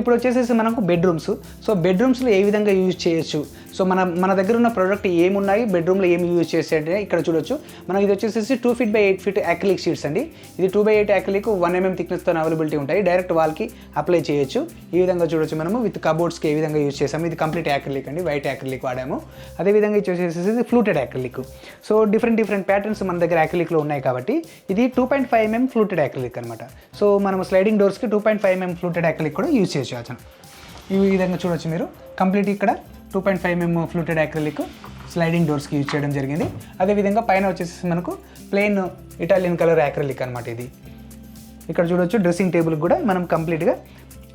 ఇప్పుడు వచ్చేసేసి మనకు బెడ్రూమ్స్. సో బెడ్రూమ్స్లో ఏ విధంగా యూజ్ చేయొచ్చు, సో మన దగ్గర ఉన్న ప్రోడక్ట్ ఏమున్నాయి, బెడ్రూమ్లో ఏమి యూజ్ చేసేటంటే ఇక్కడ చూడొచ్చు. మనకి ఇది వచ్చేసేసి 2 feet by 8 feet acrylic sheets అండి. ఇది 2x8 అక్రిలిక్ 1 mm థిక్నెస్తో అవైలబిలిటీ ఉంటాయి. డైరెక్ట్ వాల్కి అప్లై చేయొచ్చు. ఈ విధంగా చూడొచ్చు మనము విత్ కబోర్డ్స్కి ఏ విధంగా యూజ్ చేసాము. ఇది కంప్లీట్ అక్రిలిక్ అండి, వైట్ అక్రిలిక్ వాడాము. అదేవిధంగా ఇది వచ్చేసేసి fluted acrylic. So different patterns మన దగ్గర అక్రిలిక్లో ఉన్నాయి కాబట్టి ఇది 2.5 mm ఫ్లూటెడ్ అక్రిలిక్ అనమాట. సో మనం స్లైడింగ్ డోర్స్కి 2.5 mm ఫ్లూటెడ్ అక్రిలిక్ కూడా యూజ్ చేయొచ్చు. ఈ విధంగా చూడొచ్చు మీరు. కంప్లీట్ ఇక్కడ 2.5 mm ఫ్లూటెడ్ అక్రిలిక్ స్లైడింగ్ డోర్స్కి యూజ్ చేయడం జరిగింది. అదేవిధంగా పైన వచ్చేసి మనకు ప్లెయిన్ ఇటాలియన్ కలర్ అక్రిలిక్ అనమాట. ఇది ఇక్కడ చూడొచ్చు. డ్రెస్సింగ్ టేబుల్ కూడా మనం కంప్లీట్గా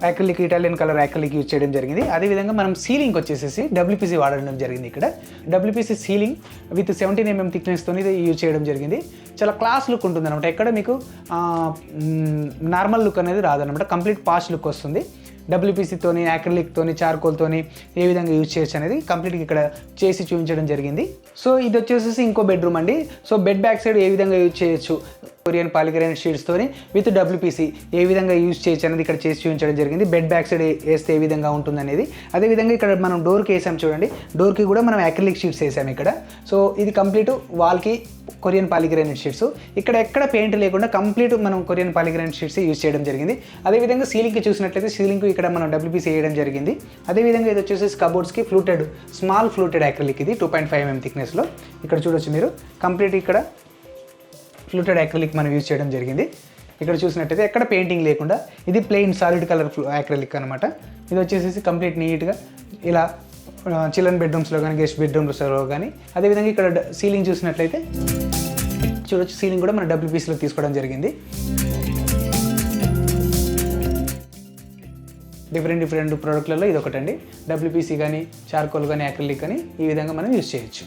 acrylic Italian colour acrylic use చేయడం జరిగింది. అదేవిధంగా మనం సీలింగ్ వచ్చేసేసి WPC వాడడం జరిగింది. ఇక్కడ WPC సీలింగ్ విత్ 17 mm థిక్నెస్తో యూజ్ చేయడం జరిగింది. చాలా క్లాస్ లుక్ ఉంటుంది అనమాట. ఎక్కడ మీకు నార్మల్ లుక్ అనేది రాదనమాట, కంప్లీట్ పాష్ లుక్ వస్తుంది. WPCతోని, అక్రిలిక్తోని, చార్కోల్తోని ఏ విధంగా యూజ్ చేయొచ్చు అనేది కంప్లీట్గా ఇక్కడ చేసి చూపించడం జరిగింది. సో ఇది వచ్చేసేసి ఇంకో బెడ్రూమ్ అండి. సో బెడ్ బ్యాక్ సైడ్ ఏ విధంగా యూజ్ చేయొచ్చు, కొరియన్ పాలిగ్రానైట్ షీట్స్తోని విత్ WPC ఏ విధంగా యూజ్ చేయొచ్చు అనేది ఇక్కడ చేసి చూపించడం జరిగింది. బెడ్ బ్యాక్ సైడ్ వేస్తే ఏ విధంగా ఉంటుంది అనేది. అదేవిధంగా ఇక్కడ మనం డోర్కి వేసాం చూడండి. డోర్కి కూడా మనం అక్రిలిక్ షీట్స్ వేసాము ఇక్కడ. సో ఇది కంప్లీట్ వాల్కి కొరియన్ పాలిగ్రానైట్ షీట్స్. ఇక్కడ ఎక్కడ పెయింట్ లేకుండా కంప్లీట్ మనం కొరియన్ పాలిగ్రానైట్ షీట్స్ యూజ్ చేయడం జరిగింది. అదేవిధంగా సీలింగ్కి చూసినట్లయితే సీలింగ్కి ఇక్కడ మనం WPC వేయడం జరిగింది. అదేవిధంగా ఇది వచ్చేసి కబోర్డ్స్కి స్మాల్ ఫ్లూటెడ్ అక్రిలిక్. ఇది 2.5 mm థిక్నెస్లో ఇక్కడ చూడొచ్చు మీరు. కంప్లీట్ ఇక్కడ ఫ్లూటెడ్ అక్రిలిక్ మనం యూజ్ చేయడం జరిగింది. ఇక్కడ చూసినట్టయితే ఎక్కడ పెయింటింగ్ లేకుండా ఇది ప్లెయిన్ సాలిడ్ కలర్ అక్రిలిక్ అనమాట. ఇది వచ్చేసి కంప్లీట్ నీట్గా ఇలా చిల్డ్రన్ బెడ్రూమ్స్లో కానీ, గెస్ట్ బెడ్రూమ్స్లో కానీ. అదేవిధంగా ఇక్కడ సీలింగ్ చూసినట్లయితే చూడొచ్చు. సీలింగ్ కూడా మన WPCలో తీసుకోవడం జరిగింది. డిఫరెంట్ ప్రోడక్ట్లలో ఇది ఒకటండి. WPC కానీ, చార్కోల్ కానీ, అక్రిలిక్ కానీ ఈ విధంగా మనం యూజ్ చేయొచ్చు.